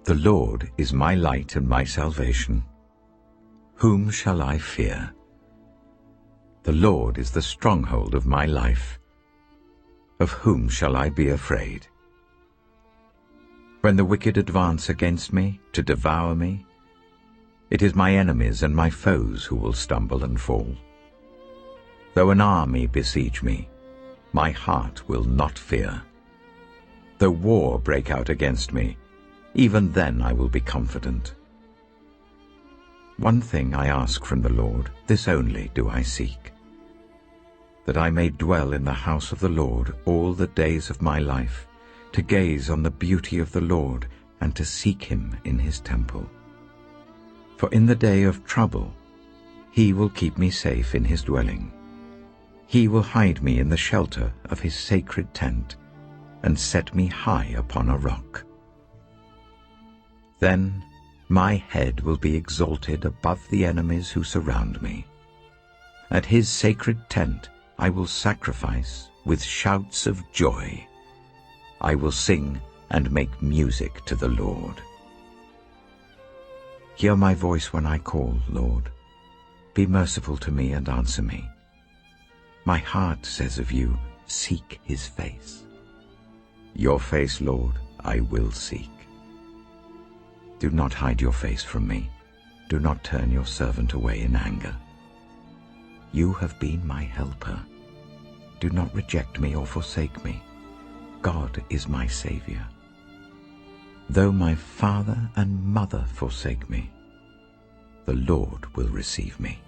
The Lord is my light and my salvation. Whom shall I fear? The Lord is the stronghold of my life. Of whom shall I be afraid? When the wicked advance against me to devour me, it is my enemies and my foes who will stumble and fall. Though an army besiege me, my heart will not fear. Though war break out against me, even then I will be confident. One thing I ask from the Lord, this only do I seek, that I may dwell in the house of the Lord all the days of my life, to gaze on the beauty of the Lord and to seek him in his temple. For in the day of trouble he will keep me safe in his dwelling. He will hide me in the shelter of his sacred tent and set me high upon a rock. Then my head will be exalted above the enemies who surround me. At his sacred tent I will sacrifice with shouts of joy. I will sing and make music to the Lord. Hear my voice when I call, Lord. Be merciful to me and answer me. My heart says of you, seek his face. Your face, Lord, I will seek. Do not hide your face from me. Do not turn your servant away in anger. You have been my helper. Do not reject me or forsake me. God is my Savior. Though my father and mother forsake me, the Lord will receive me.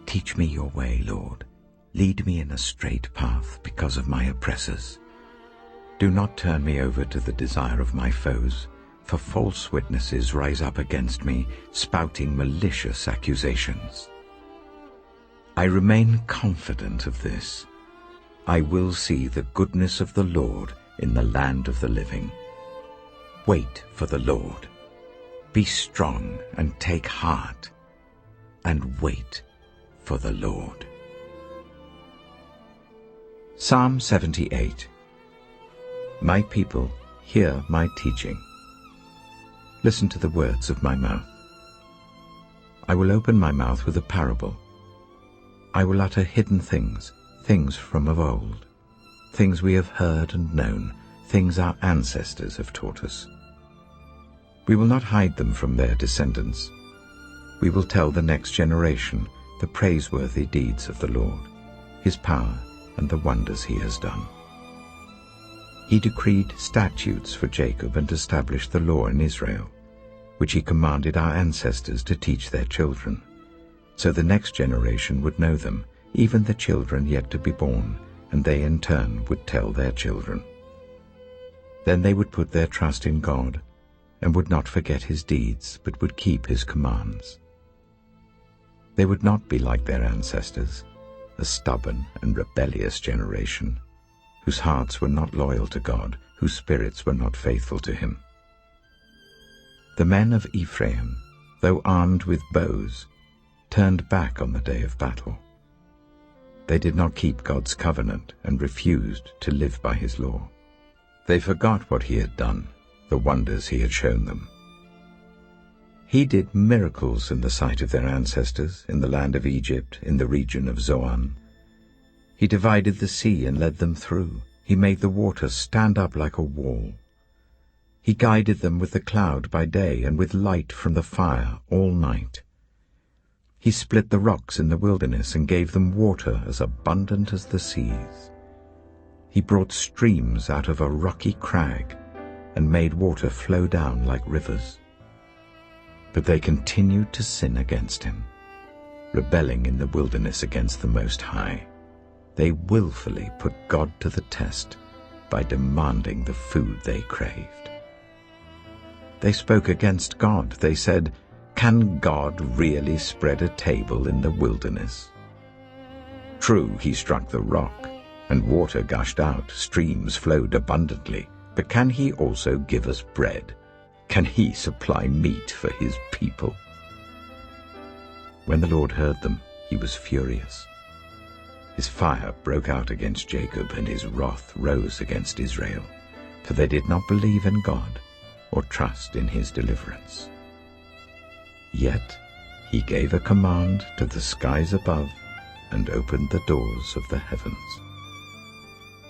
Teach me your way, Lord. Lead me in a straight path because of my oppressors. Do not turn me over to the desire of my foes, for false witnesses rise up against me, spouting malicious accusations. I remain confident of this. I will see the goodness of the Lord in the land of the living. Wait for the Lord. Be strong and take heart, and wait for the Lord. Psalm 78. My people, hear my teaching. Listen to the words of my mouth. I will open my mouth with a parable. I will utter hidden things, things from of old, things we have heard and known, things our ancestors have taught us. We will not hide them from their descendants. We will tell the next generation the praiseworthy deeds of the Lord, his power and the wonders he has done. He decreed statutes for Jacob and established the law in Israel, which he commanded our ancestors to teach their children, so the next generation would know them, even the children yet to be born, and they in turn would tell their children. Then they would put their trust in God, and would not forget his deeds, but would keep his commands. They would not be like their ancestors, a stubborn and rebellious generation, whose hearts were not loyal to God, whose spirits were not faithful to him. The men of Ephraim, though armed with bows, turned back on the day of battle. They did not keep God's covenant and refused to live by his law. They forgot what he had done, the wonders he had shown them. He did miracles in the sight of their ancestors, in the land of Egypt, in the region of Zoan. He divided the sea and led them through. He made the water stand up like a wall. He guided them with the cloud by day and with light from the fire all night. He split the rocks in the wilderness and gave them water as abundant as the seas. He brought streams out of a rocky crag and made water flow down like rivers. But they continued to sin against him, rebelling in the wilderness against the Most High. They willfully put God to the test by demanding the food they craved. They spoke against God. They said, "Can God really spread a table in the wilderness?" True, he struck the rock, and water gushed out, streams flowed abundantly. But can he also give us bread? Can he supply meat for his people? When the Lord heard them, he was furious. His fire broke out against Jacob, and his wrath rose against Israel, for they did not believe in God, or trust in his deliverance. Yet he gave a command to the skies above and opened the doors of the heavens.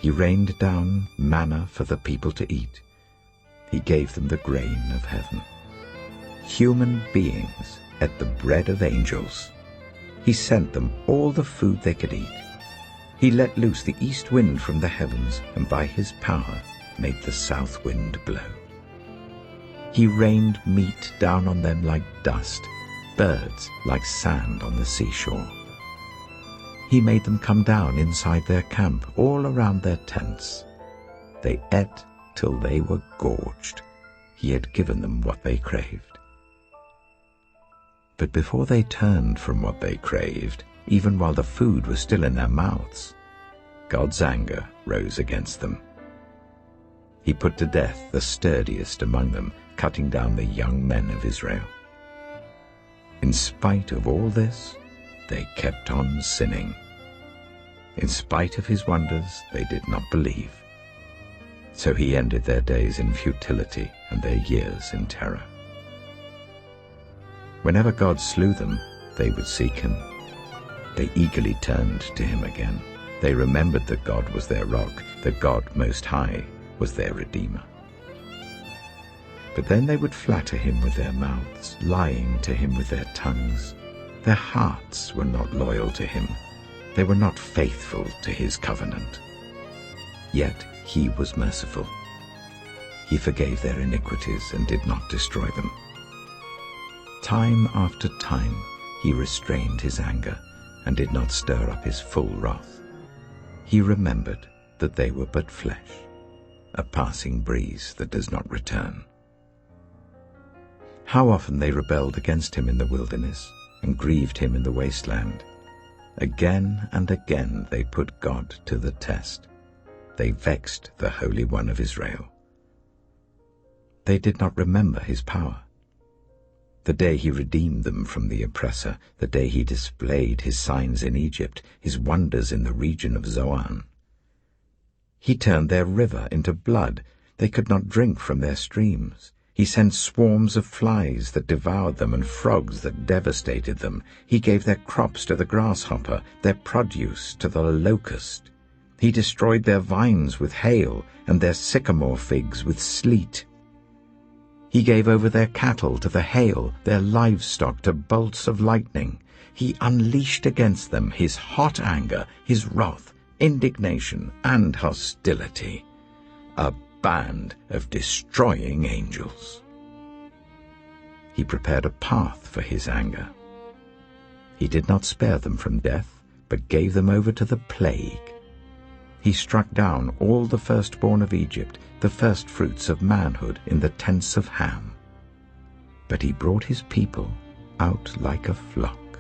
He rained down manna for the people to eat. He gave them the grain of heaven. Human beings ate the bread of angels. He sent them all the food they could eat. He let loose the east wind from the heavens, and by his power made the south wind blow. He rained meat down on them like dust, birds like sand on the seashore. He made them come down inside their camp, all around their tents. They ate till they were gorged. He had given them what they craved. But before they turned from what they craved, even while the food was still in their mouths, God's anger rose against them. He put to death the sturdiest among them, cutting down the young men of Israel. In spite of all this, they kept on sinning. In spite of his wonders, they did not believe. So he ended their days in futility and their years in terror. Whenever God slew them, they would seek him. They eagerly turned to him again. They remembered that God was their rock, that God Most High was their Redeemer. But then they would flatter him with their mouths, lying to him with their tongues. Their hearts were not loyal to him. They were not faithful to his covenant. Yet he was merciful. He forgave their iniquities and did not destroy them. Time after time he restrained his anger and did not stir up his full wrath. He remembered that they were but flesh, a passing breeze that does not return. How often they rebelled against him in the wilderness and grieved him in the wasteland. Again and again they put God to the test. They vexed the Holy One of Israel. They did not remember his power. The day he redeemed them from the oppressor, the day he displayed his signs in Egypt, his wonders in the region of Zoan. He turned their river into blood. They could not drink from their streams. He sent swarms of flies that devoured them and frogs that devastated them. He gave their crops to the grasshopper, their produce to the locust. He destroyed their vines with hail and their sycamore figs with sleet. He gave over their cattle to the hail, their livestock to bolts of lightning. He unleashed against them his hot anger, his wrath, indignation, and hostility, a band of destroying angels. He prepared a path for his anger. He did not spare them from death, but gave them over to the plague. He struck down all the firstborn of Egypt, the firstfruits of manhood in the tents of Ham. But he brought his people out like a flock.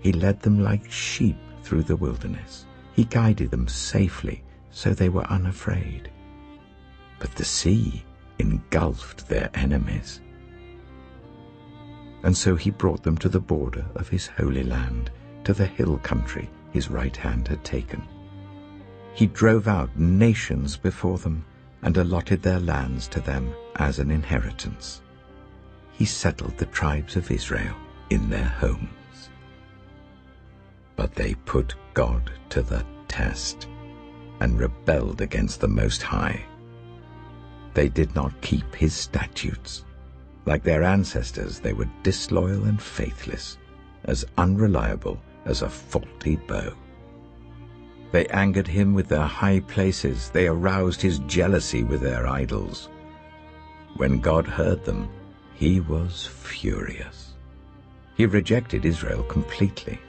He led them like sheep through the wilderness. He guided them safely, so they were unafraid. But the sea engulfed their enemies. And so he brought them to the border of his holy land, to the hill country his right hand had taken. He drove out nations before them and allotted their lands to them as an inheritance. He settled the tribes of Israel in their homes. But they put God to the test and rebelled against the Most High. They did not keep his statutes. Like their ancestors, they were disloyal and faithless, as unreliable as a faulty bow. They angered him with their high places. They aroused his jealousy with their idols. When God heard them, he was furious. He rejected Israel completely.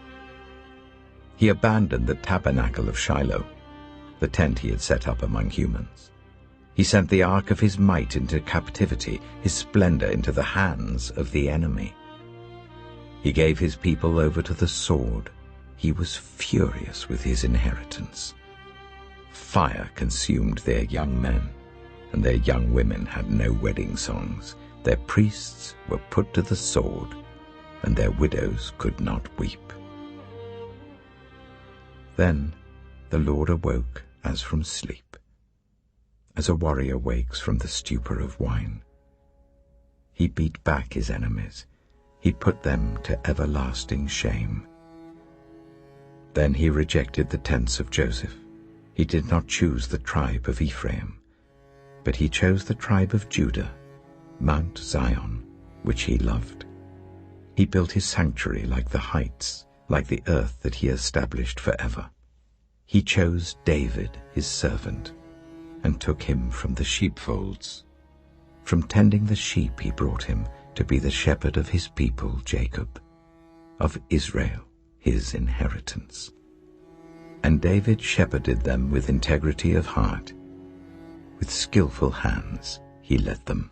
He abandoned the tabernacle of Shiloh, the tent he had set up among humans. He sent the ark of his might into captivity, his splendor into the hands of the enemy. He gave his people over to the sword. He was furious with his inheritance. Fire consumed their young men, and their young women had no wedding songs. Their priests were put to the sword, and their widows could not weep. Then the Lord awoke as from sleep, as a warrior wakes from the stupor of wine. He beat back his enemies. He put them to everlasting shame. Then he rejected the tents of Joseph. He did not choose the tribe of Ephraim, but he chose the tribe of Judah, Mount Zion, which he loved. He built his sanctuary like the heights, like the earth that he established forever. He chose David, his servant, and took him from the sheepfolds. From tending the sheep he brought him to be the shepherd of his people Jacob, of Israel his inheritance. And David shepherded them with integrity of heart. With skillful hands he led them.